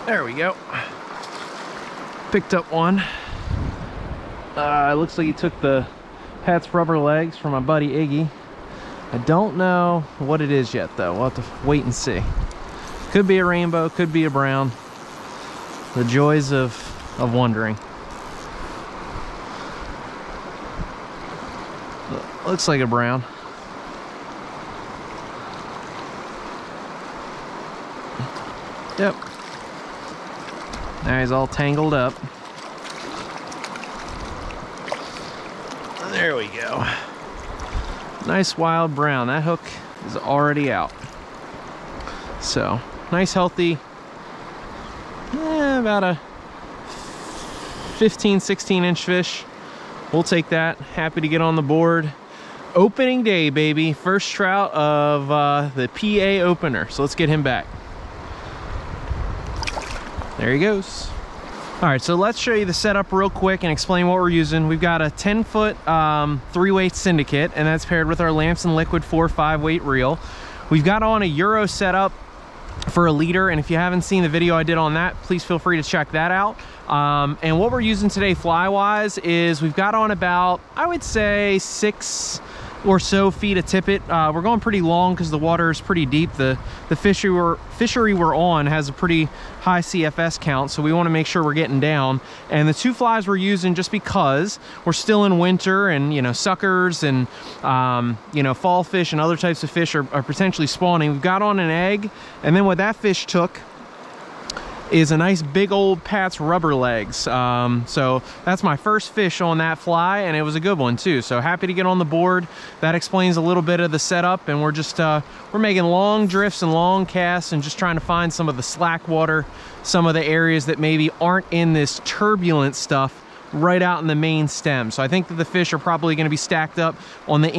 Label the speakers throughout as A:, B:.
A: There we go. Picked up one. Looks like he took the Pat's rubber legs from my buddy Iggy. I don't know what it is yet though. We'll have to wait and see. Could be a rainbow, could be a brown. The joys of wondering. Looks like a brown. Yep. Now he's all tangled up. There we go. Nice wild brown. That hook is already out. So, nice healthy, about a 15, 16 inch fish. We'll take that. Happy to get on the board. Opening day, baby. First trout of the PA opener. So let's get him back. There he goes. All right, so let's show you the setup real quick and explain what we're using. We've got a 10-foot 3-weight Syndicate, and that's paired with our Lamson Liquid 4-5 weight reel. We've got on a Euro setup for a leader, and if you haven't seen the video I did on that, please feel free to check that out. And what we're using today fly-wise is we've got on about, I would say, 6 or so feet of tippet. We're going pretty long because the water is pretty deep. The fishery we're on has a pretty high CFS count, so we want to make sure we're getting down. And the 2 flies we're using, just because we're still in winter and, you know, suckers and you know, fall fish and other types of fish are potentially spawning. We've got on an egg, and then what that fish took is a nice big old Pat's rubber legs. So that's my first fish on that fly, and it was a good one too. So happy to get on the board. That explains a little bit of the setup, and we're just we're making long drifts and long casts and just trying to find some of the slack water, some of the areas that maybe aren't in this turbulent stuff right out in the main stem. So I think that the fish are probably going to be stacked up on the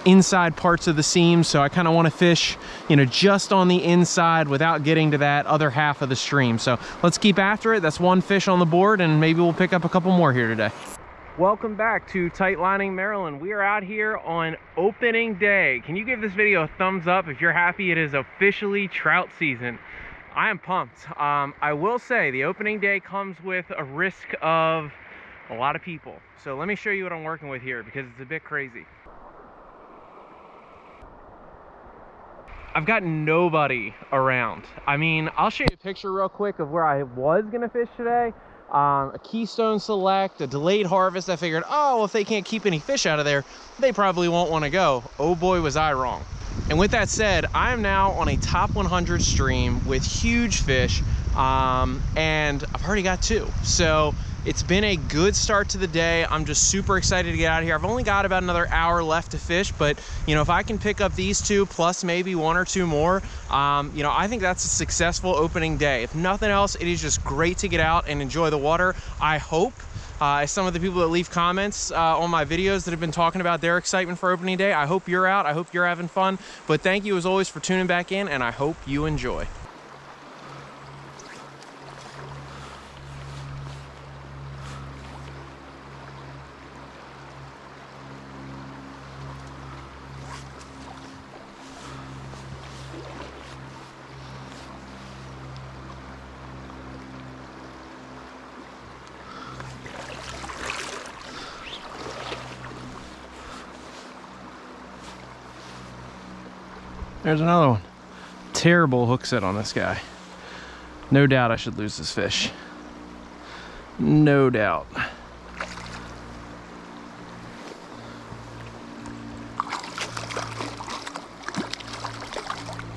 A: inside parts of the seam, so I kind of want to fish, you know, just on the inside without getting to that other half of the stream. So let's keep after it. That's one fish on the board, and maybe we'll pick up a couple more here today. Welcome back to Tight Lining Maryland. We are out here on opening day. Can you give this video a thumbs up if you're happy it is officially trout season? I am pumped. I will say the opening day comes with a risk of a lot of people. So let me show you what I'm working with here, because it's a bit crazy. I've got nobody around. I mean, I'll show you a picture real quick of where I was gonna fish today. A Keystone Select, a delayed harvest. I figured, oh, well, if they can't keep any fish out of there, they probably won't want to go. Oh boy, was I wrong. And with that said, I am now on a top 100 stream with huge fish, and I've already got 2. So it's been a good start to the day. I'm just super excited to get out of here. I've only got about another hour left to fish, but you know, if I can pick up these 2 plus maybe 1 or 2 more, you know, I think that's a successful opening day. If nothing else, it is just great to get out and enjoy the water. I hope some of the people that leave comments on my videos that have been talking about their excitement for opening day, I hope you're out. I hope you're having fun. But thank you as always for tuning back in, and I hope you enjoy. There's another one. Terrible hook set on this guy. No doubt I should lose this fish. No doubt.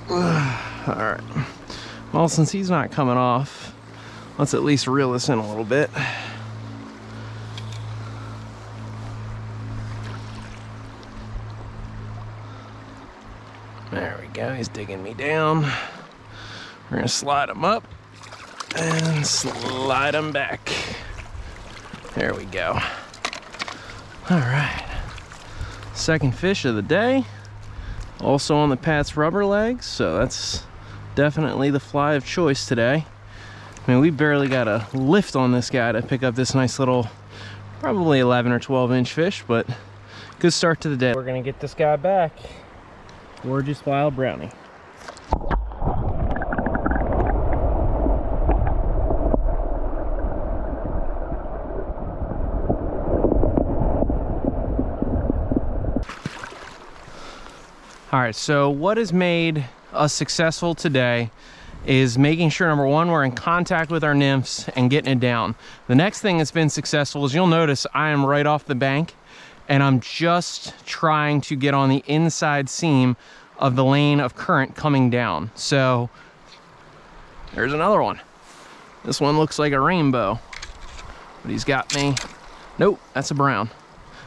A: All right. Well, since he's not coming off, let's at least reel this in a little bit. There we go, he's digging me down. We're gonna slide him up and slide him back. There we go. All right, second fish of the day. Also on the Pat's rubber legs, so that's definitely the fly of choice today. I mean, we barely got a lift on this guy to pick up this nice little, probably 11 or 12 inch fish, but good start to the day. We're gonna get this guy back. Gorgeous wild brownie. All right, so what has made us successful today is making sure, number one, we're in contact with our nymphs and getting it down. The next thing that's been successful is, you'll notice I am right off the bank and I'm just trying to get on the inside seam of the lane of current coming down. So there's another one. This one looks like a rainbow, but he's got me. Nope, that's a brown.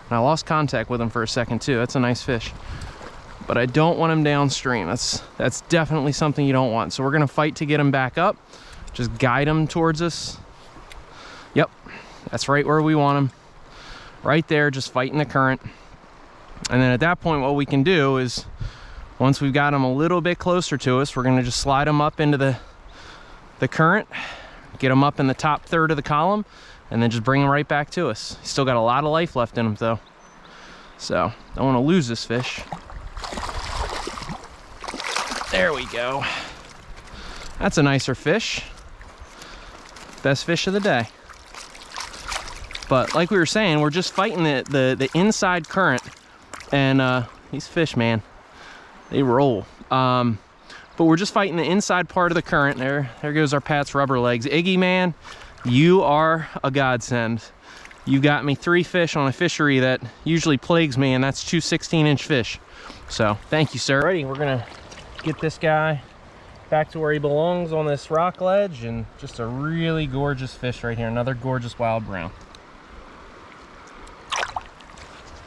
A: And I lost contact with him for a second too. That's a nice fish. But I don't want him downstream. That's definitely something you don't want. So we're gonna fight to get him back up. Just guide him towards us. Yep, that's right where we want him. Right there, just fighting the current. And then at that point, what we can do is, once we've got him a little bit closer to us, we're gonna just slide him up into the current, get him up in the top third of the column, and then just bring him right back to us. He's still got a lot of life left in him though. So, don't wanna lose this fish. There we go. That's a nicer fish. Best fish of the day. But like we were saying, we're just fighting the inside current, and these fish, man, they roll. But we're just fighting the inside part of the current. There goes our Pat's rubber legs. Iggy, man, you are a godsend. You got me 3 fish on a fishery that usually plagues me, and that's 2 16-inch fish. So thank you, sir. Alrighty, we're gonna get this guy back to where he belongs on this rock ledge, and just a really gorgeous fish right here. Another gorgeous wild brown. All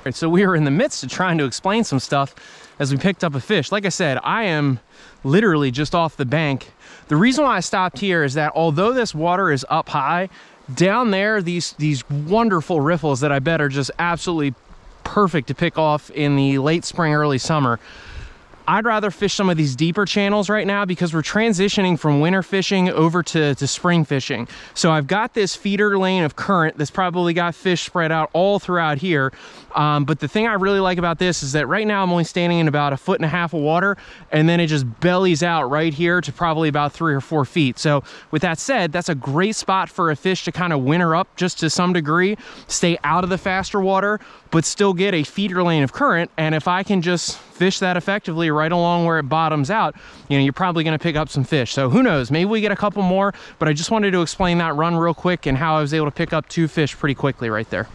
A: right, so we are in the midst of trying to explain some stuff as we picked up a fish. Like I said, I am literally just off the bank. The reason why I stopped here is that although this water is up high, down there, these wonderful riffles that I bet are just absolutely perfect to pick off in the late spring, early summer. I'd rather fish some of these deeper channels right now because we're transitioning from winter fishing over to spring fishing. So I've got this feeder lane of current that's probably got fish spread out all throughout here. But the thing I really like about this is that right now I'm only standing in about 1.5 feet of water, and then it just bellies out right here to probably about 3 or 4 feet. So with that said, that's a great spot for a fish to kind of winter up just to some degree, stay out of the faster water, but still get a feeder lane of current. And if I can just fish that effectively right along where it bottoms out, you know, you're probably going to pick up some fish. So who knows, maybe we get a couple more, but I just wanted to explain that run real quick and how I was able to pick up 2 fish pretty quickly right there.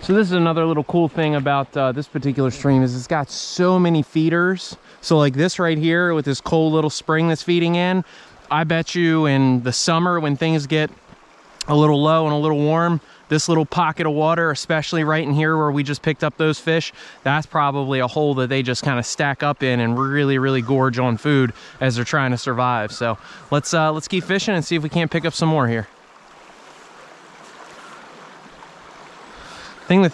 A: So this is another little cool thing about this particular stream is it's got so many feeders. So like this right here with this cold little spring that's feeding in, I bet you in the summer when things get a little low and a little warm, this little pocket of water, especially right in here where we just picked up those fish, that's probably a hole that they just kind of stack up in and really gorge on food as they're trying to survive. So let's keep fishing and see if we can't pick up some more here. The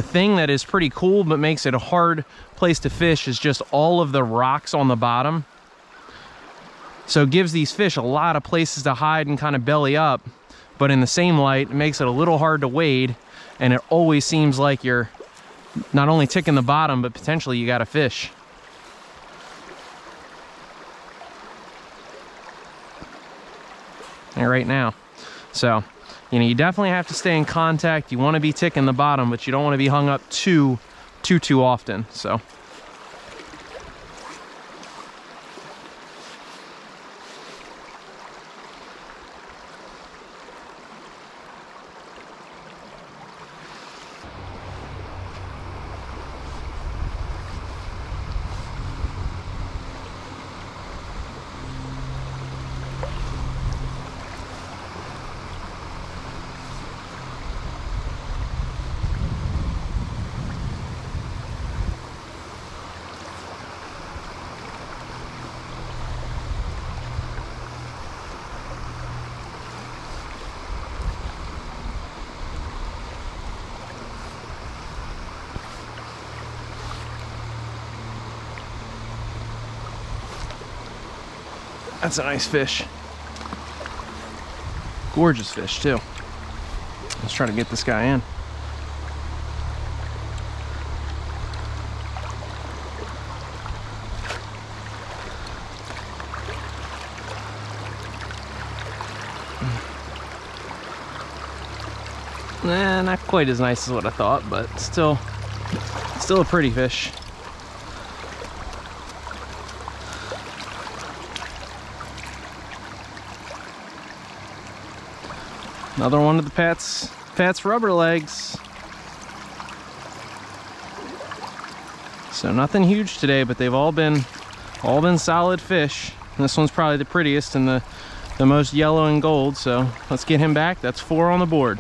A: thing that is pretty cool but makes it a hard place to fish is just all of the rocks on the bottom. So it gives these fish a lot of places to hide and kind of belly up. But in the same light, it makes it a little hard to wade, and it always seems like you're not only ticking the bottom, but potentially you got a fish. And right now. So, you know, you definitely have to stay in contact. You want to be ticking the bottom, but you don't want to be hung up too often. So. That's a nice fish. Gorgeous fish too. Let's try to get this guy in. Nah, not quite as nice as what I thought, but still a pretty fish. Another one of the Pat's rubber legs. So nothing huge today, but they've all been solid fish. And this one's probably the prettiest and the most yellow and gold. So let's get him back. That's 4 on the board.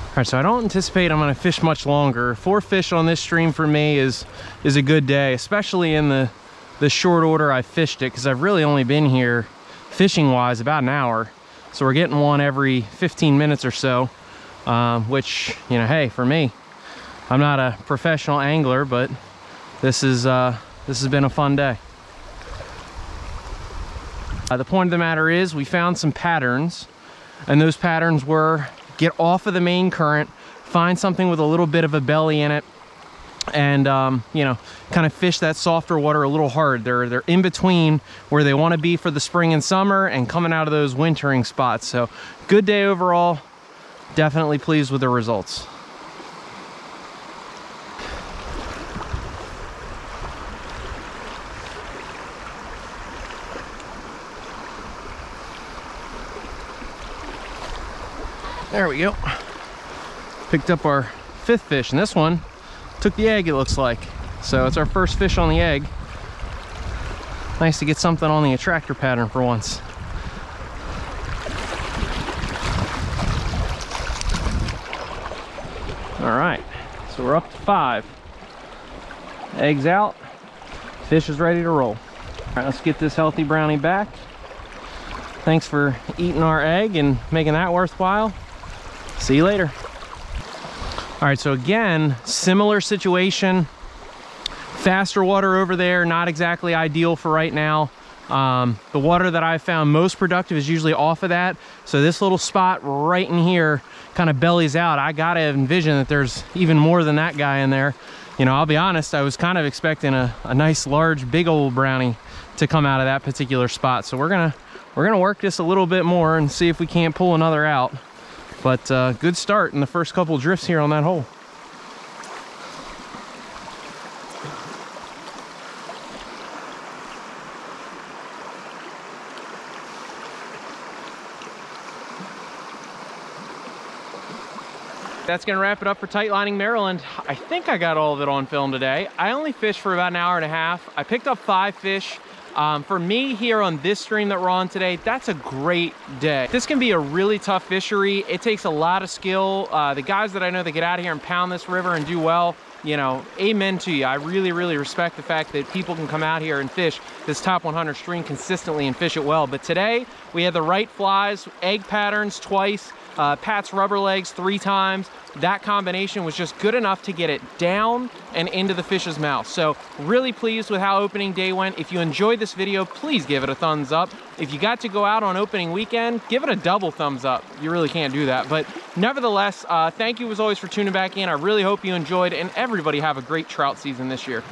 A: All right, so I don't anticipate I'm gonna fish much longer. 4 fish on this stream for me is a good day, especially in the short order I fished it, because I've really only been here fishing wise about an hour. So we're getting one every 15 minutes or so, which, you know, hey, for me, I'm not a professional angler, but this has been a fun day. The point of the matter is we found some patterns, and those patterns were get off of the main current, find something with a little bit of a belly in it, and you know, kind of fish that softer water a little hard. They're in between where they want to be for the spring and summer and coming out of those wintering spots. So good day overall. Definitely pleased with the results. There we go. Picked up our 5th fish, and this one took the egg, it looks like. So it's our first fish on the egg. Nice to get something on the attractor pattern for once. All right, so we're up to 5. Eggs out, fish is ready to roll. All right, let's get this healthy brownie back. Thanks for eating our egg and making that worthwhile. See you later. All right, so again, similar situation. Faster water over there, not exactly ideal for right now. The water that I found most productive is usually off of that. So this little spot right in here kind of bellies out. I gotta envision that there's even more than that guy in there. You know, I'll be honest, I was kind of expecting a nice, large, big old brownie to come out of that particular spot. So we're gonna work this a little bit more and see if we can't pull another out. But good start in the first couple drifts here on that hole. That's gonna wrap it up for Tight Lining Maryland. I think I got all of it on film today. I only fished for about an hour and a half. I picked up 5 fish. For me here on this stream that we're on today, that's a great day. This can be a really tough fishery. It takes a lot of skill. The guys that I know that get out of here and pound this river and do well, you know, amen to you. I really, really respect the fact that people can come out here and fish this top 100 stream consistently and fish it well. But today we had the right flies, egg patterns twice, Pat's rubber legs 3 times. That combination was just good enough to get it down and into the fish's mouth. So really pleased with how opening day went. If you enjoyed this video, please give it a thumbs up. If you got to go out on opening weekend, give it a double thumbs up. You really can't do that. But nevertheless, thank you as always for tuning back in. I really hope you enjoyed, and everybody have a great trout season this year.